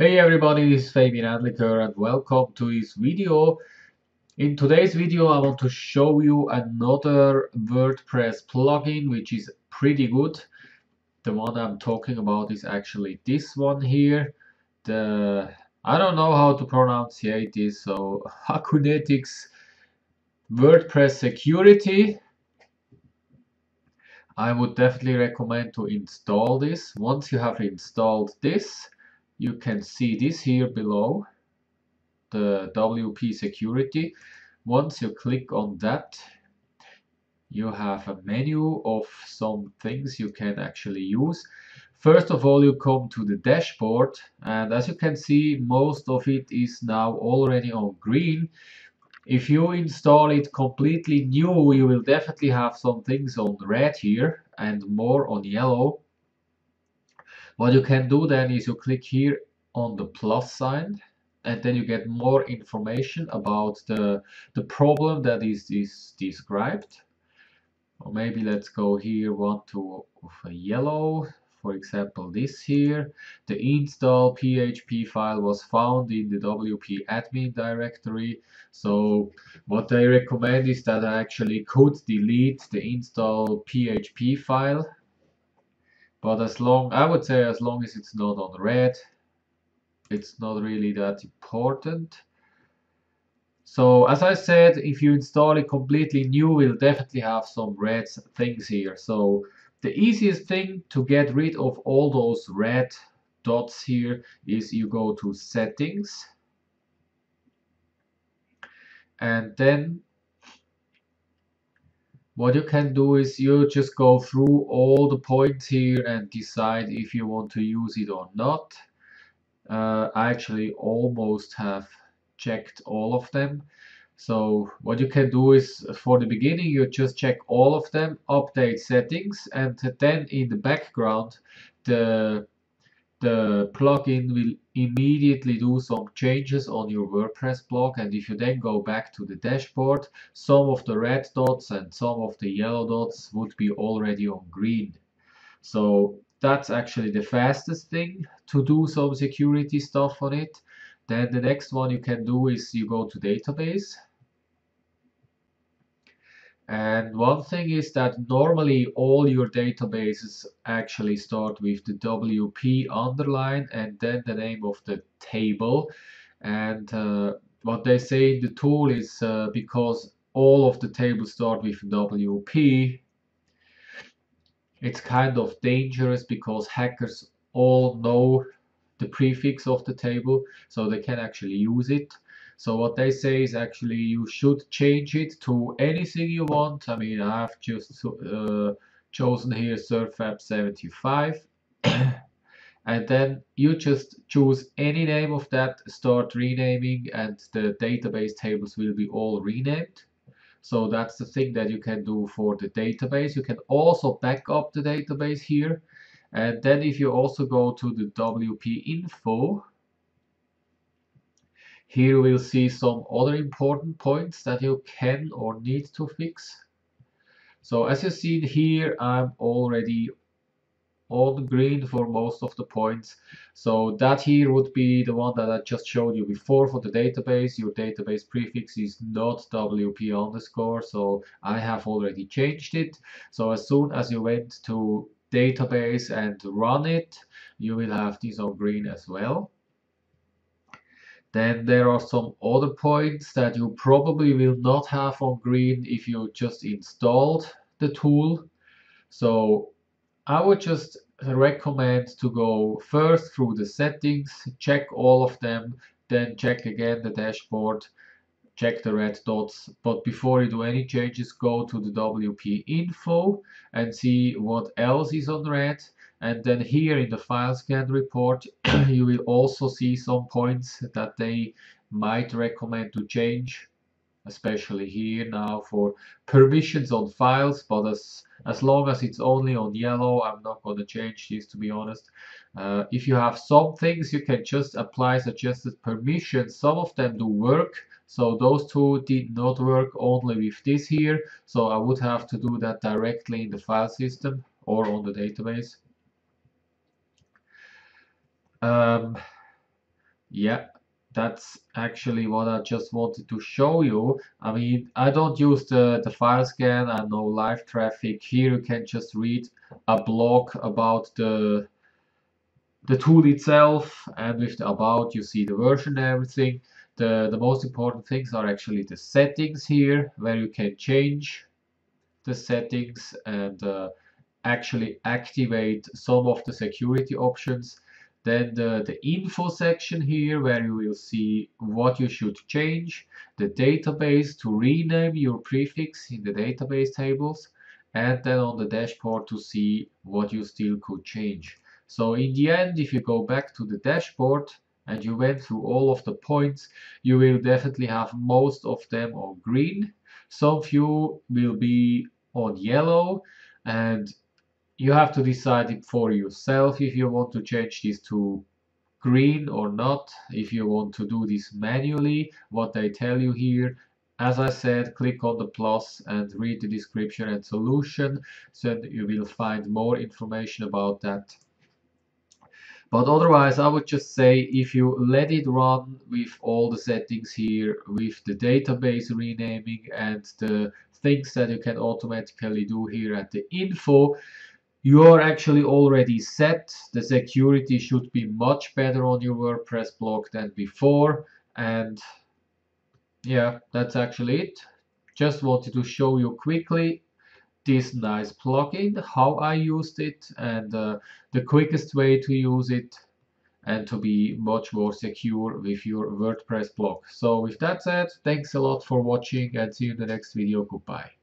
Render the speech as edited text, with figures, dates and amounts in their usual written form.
Hey everybody, this is Fabian Adliker and welcome to this video. In today's video I want to show you another WordPress plugin which is pretty good. The one I'm talking about is actually this one here. I don't know how to pronounce this, so Acunetix WP Security. I would definitely recommend to install this. Once you have installed this, you can see this here below, the WP Security. Once you click on that, you have a menu of some things you can actually use. First of all, you come to the dashboard, and as you can see, most of it is now already on green. If you install it completely new, you will definitely have some things on red here and more on yellow. What you can do then is you click here on the plus sign, and then you get more information about the problem that is described. Or maybe let's go here one to a yellow. For example, this here, the install PHP file was found in the WP admin directory. So what they recommend is that I actually could delete the install PHP file. But I would say as long as it's not on red, it's not really that important. So as I said, if you install it completely new, we'll definitely have some red things here. So the easiest thing to get rid of all those red dots here is you go to settings, and then what you can do is you just go through all the points here and decide if you want to use it or not. I actually almost have checked all of them. So what you can do is, for the beginning, you just check all of them, update settings, and then in the background, the plugin will immediately do some changes on your WordPress blog. And if you then go back to the dashboard, some of the red dots and some of the yellow dots would be already on green. So that's actually the fastest thing to do some security stuff on it. Then the next one you can do is you go to database. And one thing is that normally all your databases actually start with the WP underline and then the name of the table. And what they say in the tool is because all of the tables start with WP, it's kind of dangerous because hackers all know the prefix of the table, so they can actually use it. So what they say is actually you should change it to anything you want. I mean, I've just chosen here surfab75 and then you just choose any name of that, start renaming, and the database tables will be all renamed. So that's the thing that you can do for the database. You can also back up the database here. And then if you also go to the WP info, here we'll see some other important points that you can or need to fix. So as you see here, I'm already on green for most of the points. So that here would be the one that I just showed you before for the database. Your database prefix is not WP underscore, so I have already changed it. So as soon as you went to database and run it, you will have this on green as well. Then there are some other points that you probably will not have on green if you just installed the tool. So I would just recommend to go first through the settings, check all of them, then check again the dashboard, check the red dots. But before you do any changes, go to the WP info and see what else is on red. And then here in the file scan report, you will also see some points that they might recommend to change, especially here now for permissions on files. But as long as it's only on yellow, I'm not going to change this, to be honest. If you have some things, you can just apply suggested permissions. Some of them do work. So those two did not work only with this here. So I would have to do that directly in the file system or on the database. Yeah, that's actually what I just wanted to show you. I mean, I don't use the file scan, I know live traffic. Here you can just read a blog about the tool itself, and with the about you see the version and everything. The most important things are actually the settings here, where you can change the settings and actually activate some of the security options. Then the info section here, where you will see what you should change, the database to rename your prefix in the database tables, and then on the dashboard to see what you still could change. So in the end, if you go back to the dashboard and you went through all of the points, you will definitely have most of them on green. Some few will be on yellow, and you have to decide it for yourself if you want to change this to green or not, if you want to do this manually, what they tell you here. As I said, click on the plus and read the description and solution, so that you will find more information about that. But otherwise, I would just say if you let it run with all the settings here, with the database renaming and the things that you can automatically do here at the info, you are actually already set. The security should be much better on your WordPress blog than before. And yeah, that's actually it. Just wanted to show you quickly this nice plugin, how I used it, and the quickest way to use it and to be much more secure with your WordPress blog. So with that said, thanks a lot for watching and see you in the next video. Goodbye.